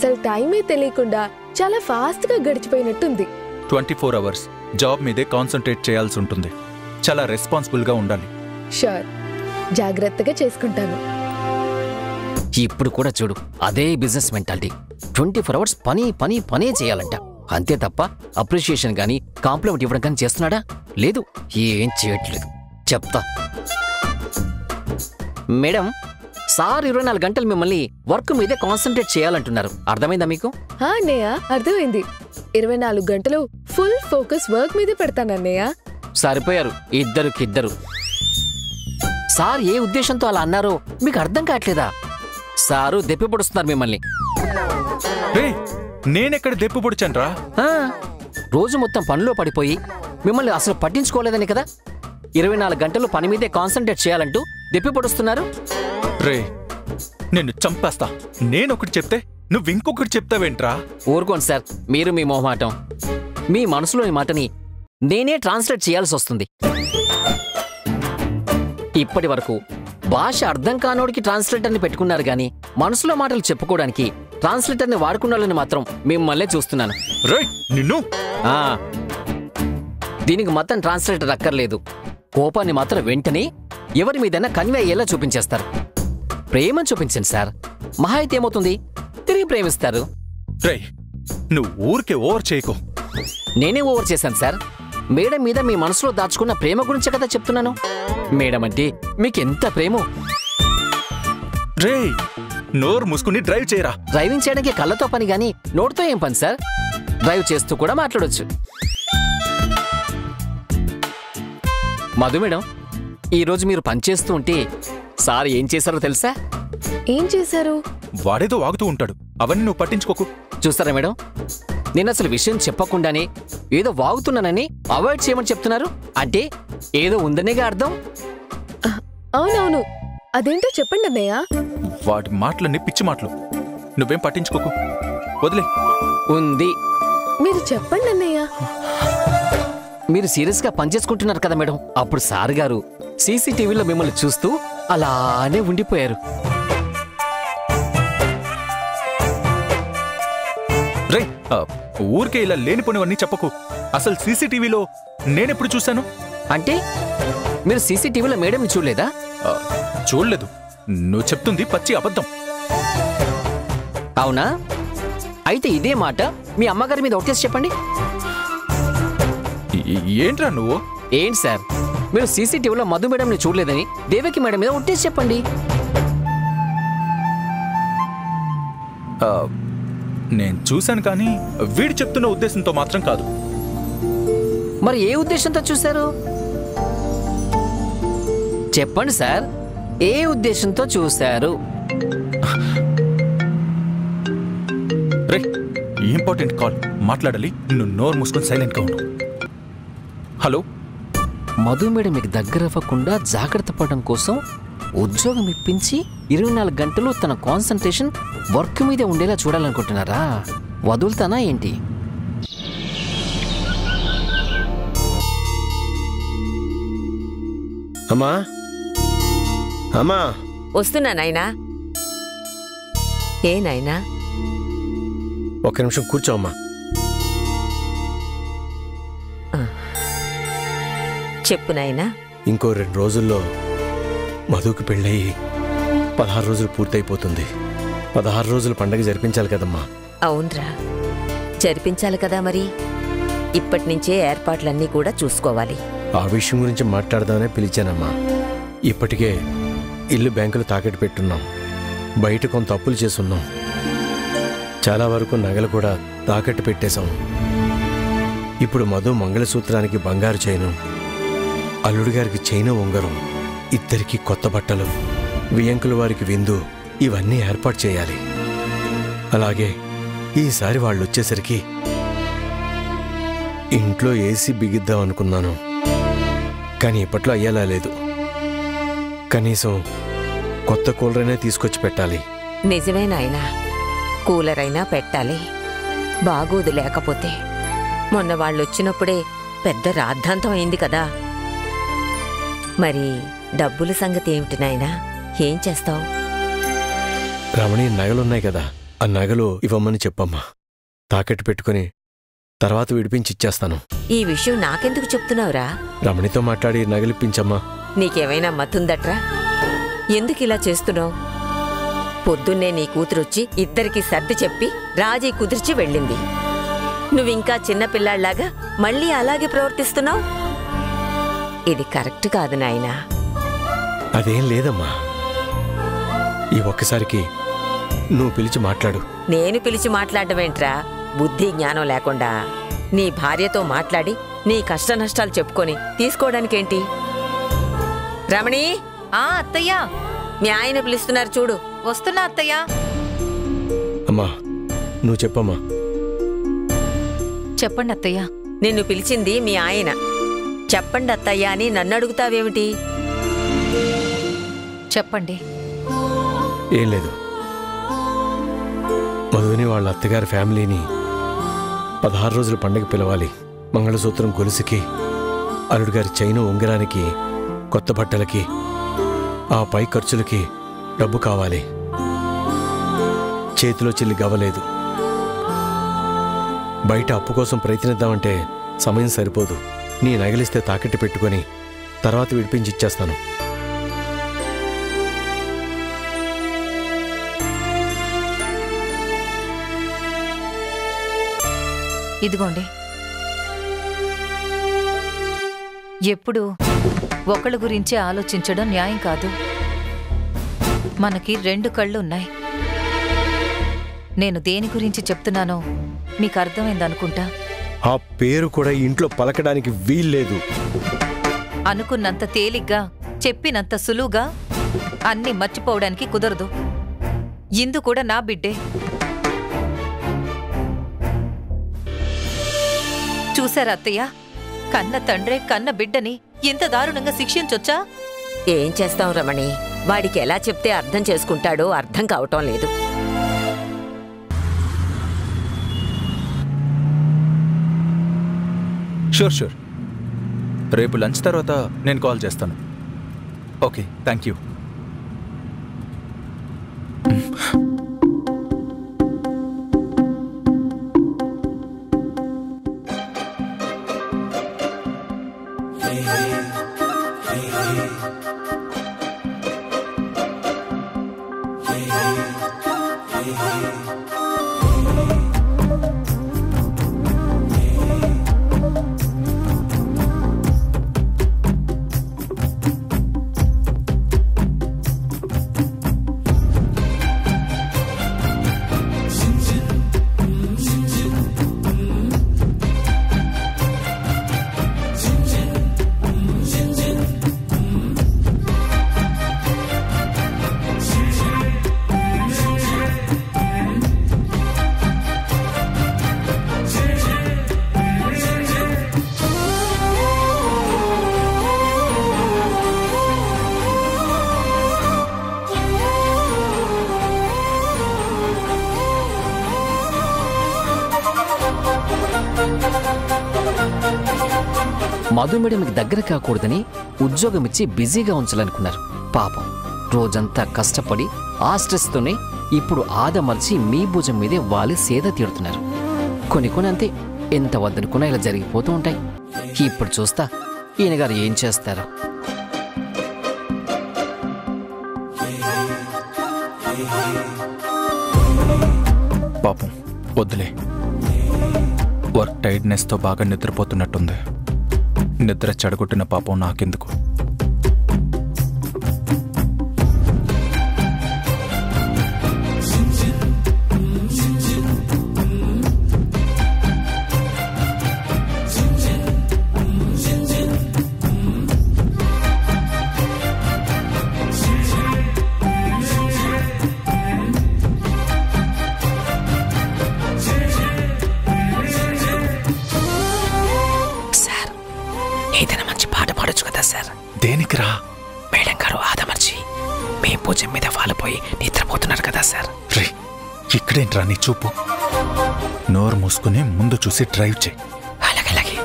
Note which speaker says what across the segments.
Speaker 1: అసలు టైమే తెలియకుండా చాలా ఫాస్ట్ గా గడిచిపోయినట్టుంది.
Speaker 2: 24 hours జాబ్ మీదే కాన్సంట్రేట్ చేయాల్సి ఉంటుంది. చాలా రెస్పాన్సిబుల్ గా ఉండాలి.
Speaker 1: షూర్, జాగ్రత్తగా చేసుకుంటాను.
Speaker 3: ఇప్పుడు కూడా చూడు, అదే బిజినెస్ మెంటాలిటీ. 24 hours పని పని పనే చేయాలంట. అంతే తప్ప అప్రిషియేషన్ గానీ కాంప్లిమెంట్ ఇవ్వడం కానీ చేస్తున్నాడా? లేదు, ఏం చేయట్లేదు. చెప్తా. మేడం, సార్ 24 గంటలు మిమ్మల్ని వర్క్ మీదే కాన్సంట్రేట్ చేయాలంటున్నారు. అర్థమైందా మీకు?
Speaker 1: అన్నయ్య, అర్థమైంది. 24 గంటలు ఫుల్ ఫోకస్ వర్క్ మీదే పెడతానన్నయ్య.
Speaker 3: సరిపోయారు ఇద్దరు. సార్ ఏ ఉద్దేశంతో అలా అన్నారో మీకు అర్థం కావట్లేదా? సారు దెప్పి పొడుస్తున్నారు మిమ్మల్ని.
Speaker 2: నేనెక్కడ దెప్పి పొడిచాన్రా?
Speaker 3: రోజు మొత్తం పనిలో పడిపోయి మిమ్మల్ని అసలు పట్టించుకోలేదని కదా 24 గంటలు పని మీదే కాన్సంట్రేట్ చేయాలంటూ దెప్పి పొడుస్తున్నారు.
Speaker 2: రే, నిన్ను చంపేస్తా. నేనొకటి చెప్తే నువ్వు ఇంకొకటి చెప్తావేంట్రా?
Speaker 3: ఊరుకోండి సార్, మీరు మీ మొహమాటం. మీ మనసులోని మాటని నేనే ట్రాన్స్లేట్ చేయాల్సి వస్తుంది. ఇప్పటి వరకు భాష అర్థం కానోడికి ట్రాన్స్లేటర్ని పెట్టుకున్నారు గాని మనసులో మాటలు చెప్పుకోవడానికి ట్రాన్స్లేటర్ని వాడుకున్నాళ్ళని మాత్రం మిమ్మల్నే చూస్తున్నాను.
Speaker 2: నిన్ను
Speaker 3: దీనికి మొత్తం ట్రాన్స్లేటర్ అక్కర్లేదు. కోపాన్ని మాత్రం వెంటనే ఎవరి మీదైనా కన్వే అయ్యేలా చూపించేస్తారు. ప్రేమను చూపించండి సార్. మహా అయితే ఏమవుతుంది, తిరిగి ప్రేమిస్తారు.
Speaker 2: నువ్వు ఊరికే ఓవర్ చేయకు.
Speaker 3: నేనే ఓవర్ చేశాను సార్. మేడం మీద మీ మనసులో దాచుకున్న ప్రేమ గురించే కదా చెప్తున్నాను. మేడం అంటే మీకెంత ప్రేమో.
Speaker 2: నోరు మూసుకుని డ్రైవ్ చేయరా.
Speaker 3: డ్రైవింగ్ చేయడానికి కళ్ళతో పని గాని నోటితో ఏం పని సార్? డ్రైవ్ చేస్తూ కూడా మాట్లాడొచ్చు. మధు మేడం, ఈరోజు మీరు పనిచేస్తూ ఉంటే సార్ ఏం చేశారో తెలుసా?
Speaker 1: ఏం చేశారు?
Speaker 2: వాడేదో వాగుతూ ఉంటాడు, అవన్నీ నువ్వు పట్టించుకోకు.
Speaker 3: చూస్తారా మేడం, నేను అసలు విషయం చెప్పకుండానే ఏదో వాగుతున్నానని అవాయిడ్ చేయమని చెప్తున్నారు. అంటే ఏదో ఉందనేగా అర్థం.
Speaker 1: అవునవును, అదేంటో చెప్పండి అన్నయ్య.
Speaker 2: వాడి మాటలన్నీ పిచ్చి మాటలు, నువ్వేం పట్టించుకోకు, వదిలే.
Speaker 3: ఉంది.
Speaker 1: మీరు చెప్పండి అన్నయ్య.
Speaker 3: మీరు సీరియస్ గా పనిచేసుకుంటున్నారు కదా మేడం. అప్పుడు సార్ గారు సీసీటీవీలో మిమ్మల్ని చూస్తూ అలానే ఉండిపోయారు.
Speaker 2: ఊరికే ఇలా లేనిపోనివన్నీ చెప్పకు. అసలు సీసీటీవీలో నేనెప్పుడు చూశాను?
Speaker 3: అంటే మీరు సీసీటీవీలో మేడం చూడలేదా?
Speaker 2: చూడలేదు. నువ్వు చెప్తుంది పచ్చి అబద్ధం.
Speaker 3: అవునా? అయితే ఇదే మాట మీ అమ్మగారి మీద ఒట్టేసి చెప్పండి.
Speaker 2: ఏంట్రా నువ్వు?
Speaker 3: ఏంటి సార్, మీరు సీసీటీవీలో మధు మేడంని చూడలేదని దేవకి మేడం మీద ఒట్టేసి చెప్పండి.
Speaker 2: నేను చూశాను, కానీ వీడు చెప్తున్న ఉద్దేశంతో మాత్రం కాదు.
Speaker 3: మరి ఏ ఉద్దేశంతో చూశారు? చెప్పండి సార్, ఏ ఉద్దేశంతో చూశారు?
Speaker 2: ఇంపార్టెంట్ కాల్, మాట్లాడాలి. నువ్వు నోరు మూసుకొని సైలెంట్గా ఉండు. హలో.
Speaker 3: మధు మేడం మీకు దగ్గర అవ్వకుండా జాగ్రత్త పడడం కోసం ఉద్యోగం ఇప్పించి 24 గంటలు తన కాన్సంట్రేషన్ వర్క్ మీదే ఉండేలా చూడాలనుకుంటున్నారా? వదులుతానా ఏంటి?
Speaker 4: అమ్మా, అమ్మా,
Speaker 5: వస్తున్నా నాయనా. ఏ నాయనా?
Speaker 4: ఒక్క నిమిషం కూర్చోమ్మా.
Speaker 5: చెప్పు నాయనా.
Speaker 4: ఇంకో 2 రోజుల్లో మధుకు పెళ్ళయి 16 రోజులు పూర్తయిపోతుంది. 16 రోజులు పండగ జరిపించాలి కదమ్మా.
Speaker 5: అవునరా, జరిపించాలి కదా. మరి ఇప్పటి నుంచే ఏర్పాట్లన్నీ కూడా చూసుకోవాలి.
Speaker 4: ఆ విషయం గురించి మాట్లాడదామనే పిలిచానమ్మా. ఇప్పటికే ఇల్లు బ్యాంకులు తాకట్టు పెట్టున్నాం, బయట కొంత అప్పులు చేసున్నాం, చాలా వరకు నగలు కూడా తాకట్టు పెట్టేశాం. ఇప్పుడు మధు మంగళసూత్రానికి బంగారు చైను, అల్లుడి గారికి చైను ఉంగరం, ఇద్దరికి కొత్త బట్టలు, వియంకుల వారికి విందు, ఇవన్నీ ఏర్పాటు చేయాలి. అలాగే ఈసారి వాళ్ళు వచ్చేసరికి ఇంట్లో ఏసీ బిగిద్దాం అనుకున్నాను, కానీ ఇప్పట్లో అయ్యేలా లేదు. కనీసం కొత్త కూలరైనా తీసుకొచ్చి పెట్టాలి.
Speaker 5: నిజమే నాయనా, కూలర్ అయినా పెట్టాలి. బాగోదు లేకపోతే. మొన్న వాళ్ళొచ్చినప్పుడే పెద్ద రాద్ధాంతం అయింది కదా. మరి డబ్బుల సంగతి ఏమిటి నాయనా? ఏం చేస్తావు?
Speaker 4: రమణి నగలున్నాయి కదా, ఆ నగలు ఇవ్వమని చెప్పమ్మా. తాకట్టు పెట్టుకుని తర్వాత విడిపించి ఇచ్చేస్తాను.
Speaker 5: ఈ విషయం నాకెందుకు చెప్తున్నావురా?
Speaker 4: రమణితో మాట్లాడి నగలిప్పించమ్మా.
Speaker 5: నీకేమైనా మతుందట్రా? ఎందుకిలా చేస్తున్నావు? పొద్దున్నే నీ కూతురొచ్చి ఇద్దరికి సర్ది చెప్పి రాజీ కుదిర్చి వెళ్ళింది. నువ్వింకా చిన్నపిల్లాళ్లాగా మళ్ళీ అలాగే ప్రవర్తిస్తున్నావు. ఇది కరెక్ట్ కాదు నాయనా.
Speaker 4: అదేం లేదమ్మా. ఈ ఒక్కసారికి నువ్వు పిలిచి మాట్లాడు.
Speaker 5: నేను పిలిచి మాట్లాడమేంట్రా? బుద్ధి జ్ఞానం లేకుండా నీ భార్యతో మాట్లాడి నీ కష్టనష్టాలు చెప్పుకొని తీసుకోవడానికేంటి? రమణి,
Speaker 6: అత్తయ్యా,
Speaker 5: మీ ఆయన పిలుస్తున్నారు చూడు.
Speaker 6: వస్తున్నా అత్తయ్యా.
Speaker 4: అమ్మా నువ్వు చెప్పమ్మా.
Speaker 6: చెప్పండి అత్తయ్యా.
Speaker 5: నిన్ను పిలిచింది మీ ఆయన. చెప్పండి అత్తయ్యా అని నన్నడుగుతావేమిటి?
Speaker 6: చెప్పండి.
Speaker 4: ఏం లేదు, మధుని వాళ్ళ అత్తగారి ఫ్యామిలీని 16 రోజుల పండగ పిలవాలి. మంగళసూత్రం గొలుసుకి, అల్లుడిగారి చైను ఉంగరానికి, కొత్త బట్టలకి, ఆ పై ఖర్చులకి డబ్బు కావాలి. చేతిలో చెల్లి గవ్వలేదు. బయట అప్పు కోసం ప్రయత్నిద్దామంటే సమయం సరిపోదు. నీ నగలిస్తే తాకట్టు పెట్టుకొని తర్వాత విడిపించి ఇచ్చేస్తాను.
Speaker 6: ఇదిగోండి. ఎప్పుడు ఒకళ్ళ గురించి ఆలోచించడం న్యాయం కాదు. మనకి 2 కళ్ళున్నాయి. నేను దేని గురించి చెప్తున్నానో మీకు అర్థమైందనుకుంటా.
Speaker 4: ఆ పేరు కూడా ఇంట్లో పలకడానికి వీల్లేదు.
Speaker 6: అనుకున్నంత తేలిగ్గా, చెప్పినంత సులువుగా అన్నీ మర్చిపోవడానికి కుదరదు. ఇందు కూడా నా బిడ్డే. చూశారా అత్తయ్య? కన్న తండ్రే కన్న బిడ్డని ఇంత దారుణంగా శిక్షించొచ్చా?
Speaker 5: ఏం చేస్తాం రమణి? వాడికి ఎలా చెప్తే అర్థం చేసుకుంటాడో అర్థం కావటం లేదు.
Speaker 2: షూర్. రేపు లంచ్ తర్వాత నేను కాల్ చేస్తాను. Okay, thank you.
Speaker 3: మధు మేడంకి దగ్గర కాకూడదని ఉద్యోగం ఇచ్చి బిజీగా ఉంచాలనుకున్నారు. పాపం రోజంతా కష్టపడి ఆ స్ట్రెస్తోనే ఇప్పుడు ఆదమర్చి మీ భుజం మీదే వాలి సేద తీరుతున్నారు. కొన్ని అంతే, ఎంత వద్దనుకున్నా ఇలా జరిగిపోతూ ఉంటాయి. ఇప్పుడు చూస్తా ఈయన గారు ఏం చేస్తారో.
Speaker 2: పాపం వద్దులే. వర్క్ టైర్డ్నెస్తో బాగా నిద్రపోతున్నట్టుంది. నిద్ర చెడగొట్టిన పాపం నాకెందుకు?
Speaker 3: ఏదైనా మంచి పాట పాడొచ్చు కదా సార్?
Speaker 2: దేనికిరా?
Speaker 3: మేడం గారు ఆదమర్చి మీ భుజం మీద వాలిపోయి నిద్రపోతున్నారు కదా సార్.
Speaker 2: రే, ఇక్కడేంట్రా నీ చూపు? నోరు మూసుకుని ముందు చూసి డ్రైవ్ చేయి.
Speaker 3: అలాగే.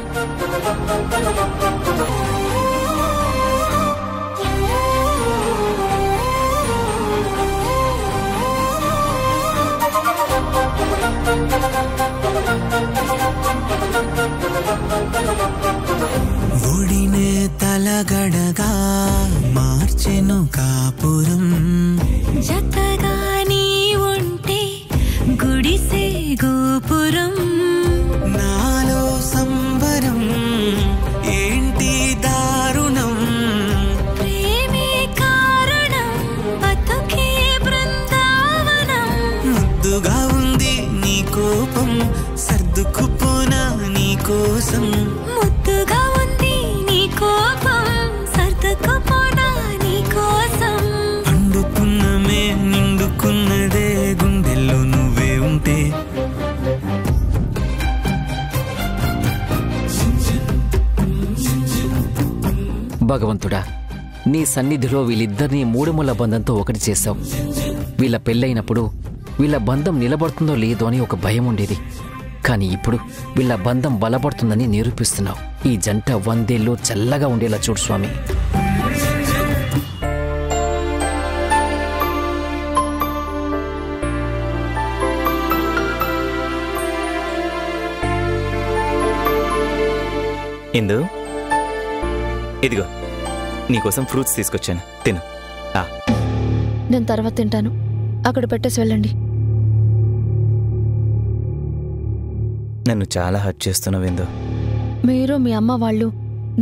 Speaker 7: కలగడగా మార్చెను కాపురం
Speaker 8: జతగా నీ ఉంటే గుడిసే గోపురం
Speaker 7: నాలో సంబరం ఏంటి దారుణం
Speaker 8: ప్రేమే కారణం బతుకే బృందావనం
Speaker 7: ముద్దుగా ఉంది నీ కోపం సర్దుకుపోనా నీ కోసం
Speaker 8: ముద్దుగా ఉంది నీ కోపం సర్దుకుపోనా నీ కోసం
Speaker 7: పండుకున్నమే నిండుకున్నదే గుండెల్లో నువ్వే ఉంటే
Speaker 3: భగవంతుడా, నీ సన్నిధిలో వీళ్ళిద్దరినీ మూడుముల బంధంతో ఒకటి చేశావు. వీళ్ళ పెళ్ళైనప్పుడు వీళ్ళ బంధం నిలబడుతుందో లేదో అని ఒక భయం ఉండేది. కానీ ఇప్పుడు వీళ్ళ బంధం బలపడుతుందని నిరూపిస్తున్నావు. ఈ జంట 100 ఏళ్ళు చల్లగా ఉండేలా చూడు స్వామి.
Speaker 9: ఇందు, ఇదిగో నీకోసం ఫ్రూట్స్ తీసుకొచ్చాను, తిను.
Speaker 1: నేను తర్వాత తింటాను. అక్కడ పెట్టేసి వెళ్ళండి.
Speaker 9: నన్ను చాలా హర్ట్ చేస్తున్నావు ఇందు.
Speaker 1: మీరు మీ అమ్మ వాళ్ళు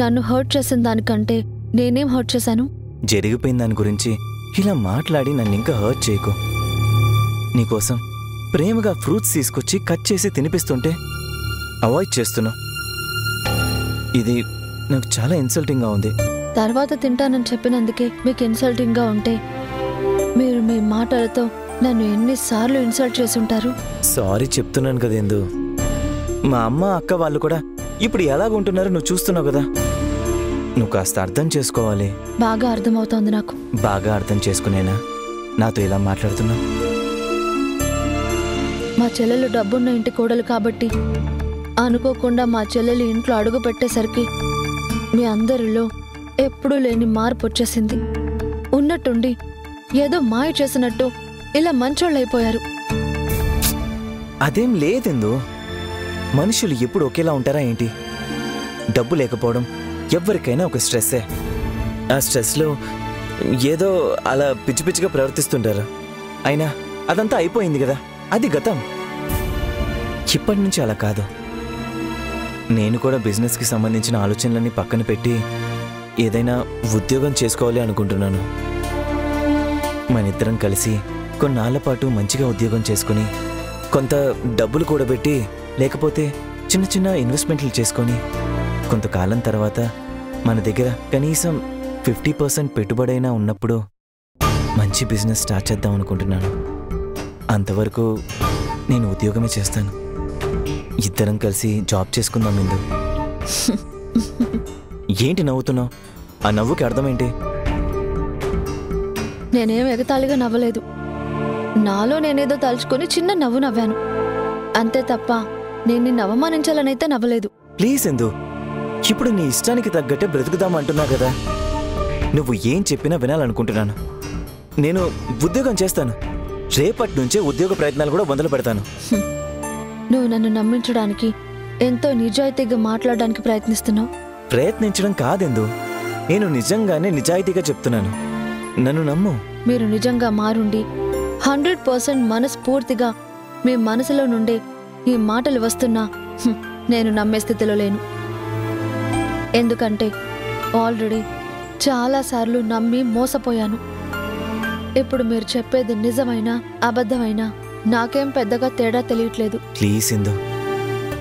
Speaker 1: నన్ను హర్ట్ చేసిన దానికంటే నేనేం హర్ట్ చేశాను?
Speaker 9: జరిగిపోయిన దాని గురించి ఇలా మాట్లాడి నన్ను ఇంకా హర్ట్ చేయకు. నీకోసం ప్రేమగా ఫ్రూట్స్ తీసుకొచ్చి కట్ చేసి తినిపిస్తుంటే అవాయిడ్ చేస్తున్నావు. ఇది నాకు చాలా ఇన్సల్టింగ్గా ఉంది.
Speaker 1: తర్వాత తింటానని చెప్పినందుకే మీకు ఇన్సల్టింగ్గా ఉంటే మీరు మీ మాటలతో నన్ను ఎన్నిసార్లు ఇన్సల్ట్ చేసి ఉంటారు?
Speaker 9: సారీ చెప్తున్నాను కదా ఇందు. మా అమ్మ అక్క వాళ్ళు కూడా ఇప్పుడు ఎలాగుంటున్నారో నువ్వు చూస్తున్నావు కదా. నువ్వు కాస్త అర్థం చేసుకోవాలి.
Speaker 1: బాగా అర్థమవుతోంది నాకు.
Speaker 9: బాగా అర్థం చేసుకునేనా నాతో ఇలా మాట్లాడుతున్నావు?
Speaker 1: మా చెల్లెలు డబ్బున్న ఇంటి కోడలు కాబట్టి అనుకోకుండా మా చెల్లెలు ఇంట్లో అడుగు పెట్టేసరికి మీ అందరిలో ఎప్పుడూ లేని మార్పు వచ్చేసింది. ఉన్నట్టుండి ఏదో మాయ చేసినట్టు ఇలా మంచోళ్ళైపోయారు.
Speaker 9: అదేం లేదెందు. మనుషులు ఎప్పుడు ఒకేలా ఉంటారా ఏంటి? డబ్బు లేకపోవడం ఎవ్వరికైనా ఒక స్ట్రెస్సే. ఆ స్ట్రెస్లో ఏదో అలా పిచ్చి పిచ్చిగా ప్రవర్తిస్తుంటారు. అయినా అదంతా అయిపోయింది కదా, అది గతం. ఇప్పటి నుంచి అలా కాదు. నేను కూడా బిజినెస్కి సంబంధించిన ఆలోచనలన్నీ పక్కన పెట్టి ఏదైనా ఉద్యోగం చేసుకోవాలి అనుకుంటున్నాను. మనిద్దరం కలిసి కొన్నాళ్ల పాటు మంచిగా ఉద్యోగం చేసుకుని కొంత డబ్బులు కూడబెట్టి లేకపోతే చిన్న చిన్న ఇన్వెస్ట్మెంట్లు చేసుకొని కొంతకాలం తర్వాత మన దగ్గర కనీసం 50% పెట్టుబడైనా ఉన్నప్పుడు మంచి బిజినెస్ స్టార్ట్ చేద్దాం అనుకుంటున్నాను. అంతవరకు నేను ఉద్యోగమే చేస్తాను. ఇద్దరం కలిసి జాబ్ చేసుకుందాం ఇందు. ఏంటి నవ్వుతున్నావు? ఆ నవ్వుకి అర్థమేంటి?
Speaker 1: నేనేం ఎగతాళిగా నవ్వలేదు. నాలో నేనేదో తలుచుకొని చిన్న నవ్వు నవ్వాను అంతే తప్ప నేను నిన్ను అవమానించాలనైతే నవ్వలేదు.
Speaker 9: ప్లీజ్ ఇందు, ఇప్పుడు నీ ఇష్టానికి తగ్గట్టే బ్రతుకుదామంటున్నా కదా. నువ్వు ఏం చెప్పినా వినాలనుకుంటున్నాను. నేను ఉద్యోగం చేస్తాను. రేపటి నుంచే ఉద్యోగ ప్రయత్నాలు కూడా మొదలు పెడతాను.
Speaker 1: నువ్వు నన్ను నమ్మించడానికి ఎంతో నిజాయితీగా మాట్లాడడానికి ప్రయత్నిస్తున్నావు.
Speaker 9: ప్రయత్నించడం కాదెందు, నేను నిజంగానే నిజాయితీగా చెప్తున్నాను. నన్ను నమ్ము.
Speaker 1: మీరు నిజంగా మారుండి 100% మనస్ఫూర్తిగా మీ మనసులో నుండే ఈ మాటలు వస్తున్నా నేను నమ్మే స్థితిలో లేను. ఎందుకంటే ఆల్రెడీ చాలాసార్లు నమ్మి మోసపోయాను. ఇప్పుడు మీరు చెప్పేది నిజమైనా అబద్ధమైనా నాకేం పెద్దగా తేడా తెలియట్లేదు.
Speaker 9: ప్లీజ్ ఇందు,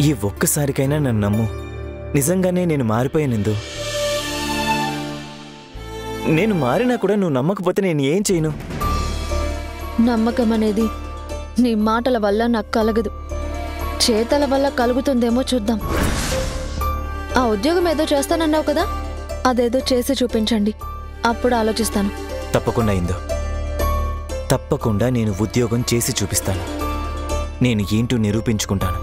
Speaker 9: ఈ ఒక్కసారికైనా నన్ను నమ్ము. నిజంగానే నేను మారిపోయాను. నేను మారినా కూడా నువ్వు నమ్మకపోతే నేను ఏం చేయను?
Speaker 1: నమ్మకం అనేది నీ మాటల వల్ల నాకు కలగదు, చేతల వల్ల కలుగుతుందేమో చూద్దాం. ఆ ఉద్యోగం ఏదో చేస్తానన్నావు కదా, అదేదో చేసి చూపించండి, అప్పుడు ఆలోచిస్తాను.
Speaker 9: తప్పకుండా ఇందు, తప్పకుండా నేను ఉద్యోగం చేసి చూపిస్తాను. నేను ఏంటో నిరూపించుకుంటాను.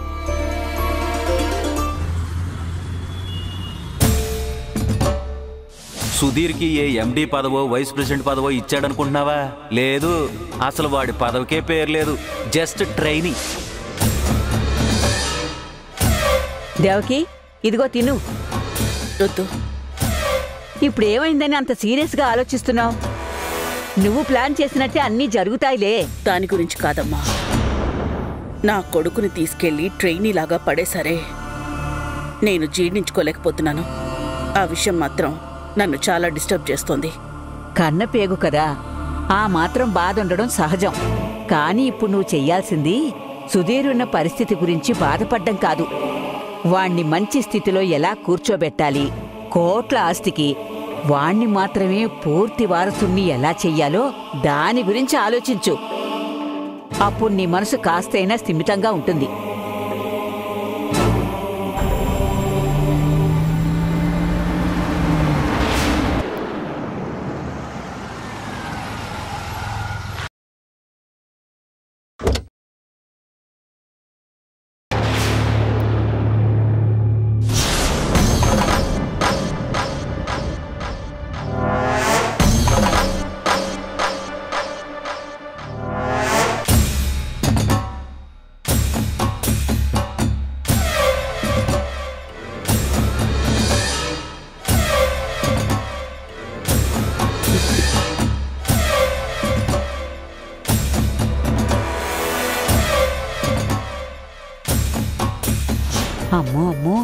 Speaker 10: సుధీర్కి ఏ ఎండి పదవో వైస్ ప్రెసిడెంట్ పదవో ఇచ్చాడనుకుంటున్నావా? లేదు, అసలు వాడి పదవికే పేరు లేదు, జస్ట్ ట్రైనింగ్.
Speaker 5: దేవకి, ఇదిగో తిను.
Speaker 11: వద్దు, ఇప్పుడేమైందని అంత సీరియస్గా ఆలోచిస్తున్నావు? నువ్వు ప్లాన్ చేసినట్టే అన్నీ జరుగుతాయిలే.
Speaker 12: దాని గురించి కాదమ్మా, నా కొడుకుని తీసుకెళ్లి ట్రైనీలాగా పడేసరే నేను జీర్ణించుకోలేకపోతున్నాను. ఆ విషయం మాత్రం నన్ను చాలా డిస్టర్బ్ చేస్తోంది.
Speaker 11: కన్నపేగు కదా, ఆ మాత్రం బాధ ఉండడం సహజం. కానీ ఇప్పుడు నువ్వు చెయ్యాల్సింది సుధీర్ ఉన్న పరిస్థితి గురించి బాధపడ్డం కాదు, వాణ్ణి మంచి స్థితిలో ఎలా కూర్చోబెట్టాలి, కోట్ల ఆస్తికి వాణ్ణి మాత్రమే పూర్తి వారసుని ఎలా చెయ్యాలో దాని గురించి ఆలోచించు. అప్పుడు నీ మనసు కాస్తైనా స్థిమితంగా ఉంటుంది. అమ్మో అమ్మో,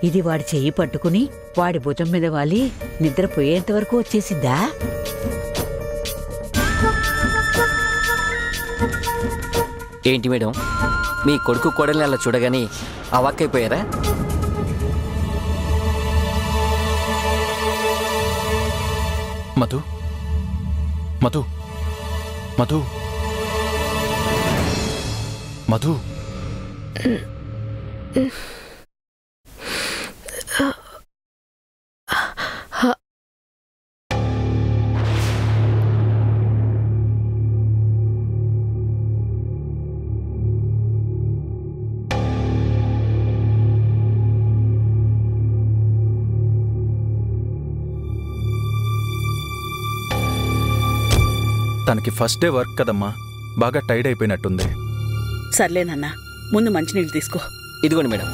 Speaker 11: ఇది వాడి చెయ్యి పట్టుకుని వాడి భుజం మీద వాలి నిద్రపోయేంతవరకు వచ్చేసిందా?
Speaker 3: ఏంటి మేడం, మీ కొడుకు కోడల్ని అలా చూడగానే అవాక్కైపోయారా?
Speaker 2: మధు మధు మధు మధు తనకి ఫస్ట్ డే వర్క్ కదమ్మా, బాగా టైర్డ్ అయిపోయినట్టుంది.
Speaker 12: సర్లేనన్నా, ముందు మంచినీళ్ళు తీసుకో.
Speaker 3: ఇదిగోండి మేడం.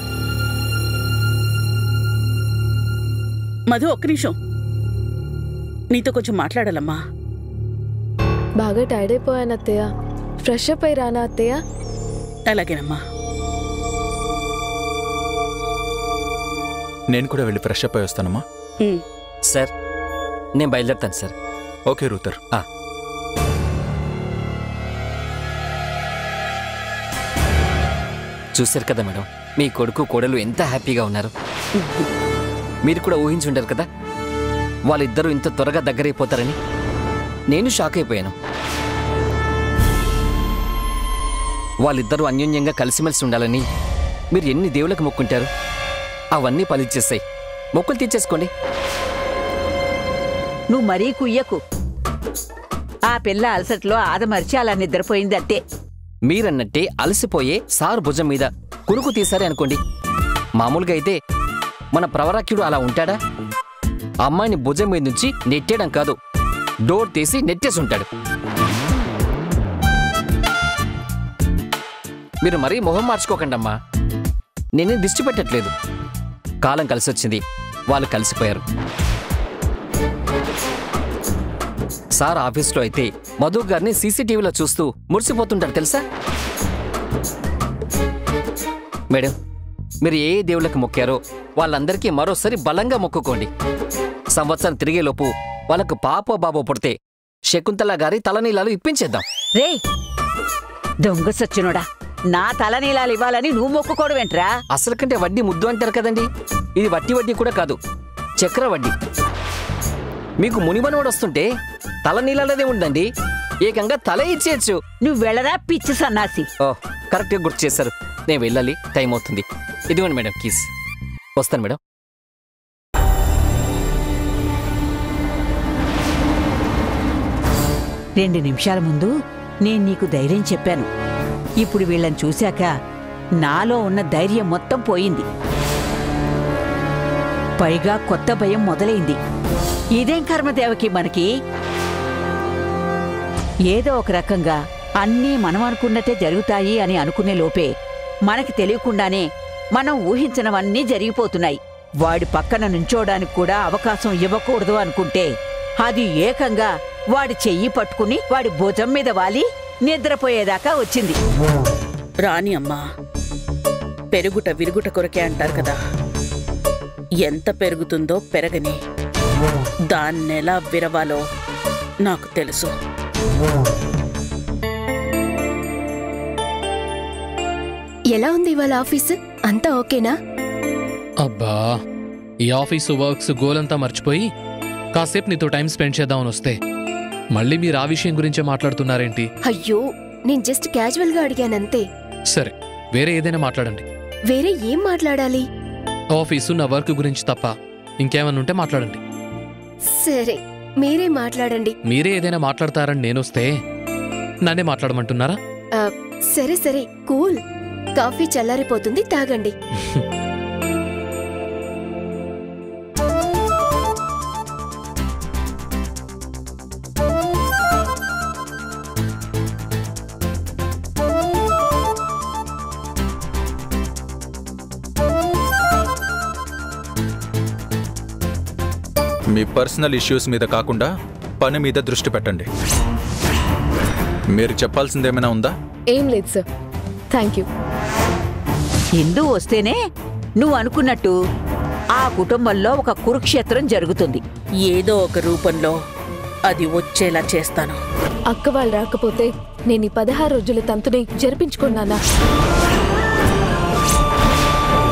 Speaker 12: మధు, ఒక్క నిమిషం, నీతో కొంచెం మాట్లాడాలమ్మా.
Speaker 13: బాగా టైర్డ్ అయిపోయాను అత్తయ్య, ఫ్రెష్ అప్ అయి రానా అత్తయ్య?
Speaker 12: అలాగేనమ్మా.
Speaker 2: నేను కూడా వెళ్ళి ఫ్రెష్ అప్ అయి వస్తానమ్మా.
Speaker 3: సార్, నేను బయలుదేరుతాను సార్.
Speaker 2: ఓకే రూతర్.
Speaker 3: చూశారు కదా మేడం, మీ కొడుకు కోడలు ఎంత హ్యాపీగా ఉన్నారు. మీరు కూడా ఊహించుంటారు కదా వాళ్ళిద్దరూ ఇంత త్వరగా దగ్గరైపోతారని. నేను షాక్ అయిపోయాను. వాళ్ళిద్దరూ అన్యోన్యంగా కలిసిమెలిసి ఉండాలని మీరు ఎన్ని దేవుళ్ళకు మొక్కుంటారు, అవన్నీ ఫలించేస్తాయి. మొక్కులు తీర్చేసుకోండి.
Speaker 11: నువ్వు మరీ కుయ్యకు. ఆ పిల్ల అలసట్లో ఆదమర్చి అలా నిద్రపోయింది అంతే.
Speaker 3: మీరన్నట్టే అలసిపోయే సారు భుజం మీద కునుకు తీశారే అనుకోండి. మామూలుగా అయితే మన ప్రవరాఖ్యుడు అలా ఉంటాడా? అమ్మాయిని భుజం మీద నుంచి నెట్టేయడం కాదు, డోర్ తీసి నెట్టేసి ఉంటాడు. మీరు మరీ మొహం మార్చుకోకండమ్మా. నేనేం దిష్టి పెట్టట్లేదు. కాలం కలిసొచ్చింది, వాళ్ళు కలిసిపోయారు. సార్ ఆఫీస్లో అయితే మధు గారిని సీసీటీవీలో చూస్తూ మురిసిపోతుంటారు తెలుసా? మేడం, మీరు ఏ దేవుళ్ళకి మొక్కారో వాళ్ళందరికీ మరోసారి బలంగా మొక్కుకోండి. సంవత్సరం తిరిగేలోపు వాళ్ళకు పాపో బాబో పుడితే శకుంతల గారి తలనీలాలు ఇప్పించేద్దాం.
Speaker 11: రే దొంగ సచ్చినోడా, నా తలనీలాలు ఇవ్వాలని నువ్వు మొక్కుకోవడం ఏంట్రా?
Speaker 3: అసలు కంటే వడ్డీ ముద్దు అంటారు కదండి, ఇది వట్టి వడ్డీ కూడా కాదు, చక్ర వడ్డీ. మీకు మునిమనోడు వస్తుంటే తలనీలాలదే ఉందండి, ఏకంగా తల ఇచ్చేయచ్చు.
Speaker 11: నువ్వు వెళ్ళరా పిచ్చి సన్నాసి.
Speaker 3: ఓ, కరెక్ట్గా గుర్తు చేశారు. నేను వెళ్ళాలి, టైం అవుతుంది. ఇదిగోండి మేడం కీస్. వస్తాను మేడం.
Speaker 11: రెండు నిమిషాల ముందు నేను నీకు ధైర్యం చెప్పాను. ఇప్పుడు వీళ్ళని చూశాక నాలో ఉన్న ధైర్యం మొత్తం పోయింది. పైగా కొత్త భయం మొదలైంది. ఇదేం కర్మదేవకి మనకి? ఏదో ఒక రకంగా అన్నీ మనం అనుకున్నట్టే జరుగుతాయి అని అనుకునే లోపే మనకి తెలియకుండానే మనం ఊహించినవన్నీ జరిగిపోతున్నాయి. వాడి పక్కన నుంచోడానికి కూడా అవకాశం ఇవ్వకూడదు అనుకుంటే అది ఏకంగా వాడి చెయ్యి పట్టుకుని వాడి భుజం మీద వాలి నిద్రపోయేదాకా వచ్చింది.
Speaker 12: రాని అమ్మా, పెరుగుట విరుగుట కొరకే అంటారు కదా. ఎంత పెరుగుతుందో పెరగని, దాన్నెలా విరవాలో నాకు తెలుసు.
Speaker 14: ఎలా ఉంది ఇవాళ ఆఫీసు? అంతా ఓకేనా?
Speaker 15: అబ్బా, ఈ ఆఫీసు వర్క్స్ గోలంతా మర్చిపోయి కాసేపు నీతో టైం స్పెండ్ చేద్దామని వస్తే మళ్ళీ మీరు ఆ విషయం గురించే మాట్లాడుతున్నారేంటి?
Speaker 14: అయ్యో, నేను జస్ట్ క్యాజువల్ గా అడిగానంతే.
Speaker 15: సరే, వేరే ఏదైనా మాట్లాడండి.
Speaker 14: వేరే ఏం మాట్లాడాలి?
Speaker 15: ఆఫీసు, నా వర్క్ గురించి తప్ప ఇంకేమన్నా ఉంటే మాట్లాడండి.
Speaker 14: సరే, మీరే మాట్లాడండి.
Speaker 15: మీరే ఏదైనా మాట్లాడతారని నేనొస్తే నన్నే మాట్లాడమంటున్నారా?
Speaker 14: సరే సరే, కూల్. కాఫీ చల్లారిపోతుంది, తాగండి.
Speaker 2: మీ పర్సనల్ ఇష్యూస్ మీద కాకుండా పని మీద దృష్టి పెట్టండి. మీరు చెప్పాల్సిందేమైనా ఉందా?
Speaker 13: ఏం లేదు సార్, థ్యాంక్ యూ.
Speaker 11: హిందూ వస్తేనే నువ్వు అనుకున్నట్టు ఆ కుటుంబంలో ఒక కురుక్షేత్రం జరుగుతుంది.
Speaker 12: ఏదో ఒక రూపంలో అది వచ్చేలా చేస్తాను.
Speaker 13: అక్క వాళ్ళు రాకపోతే నేను ఈ 16 రోజుల తంతుని జరిపించుకున్నానా?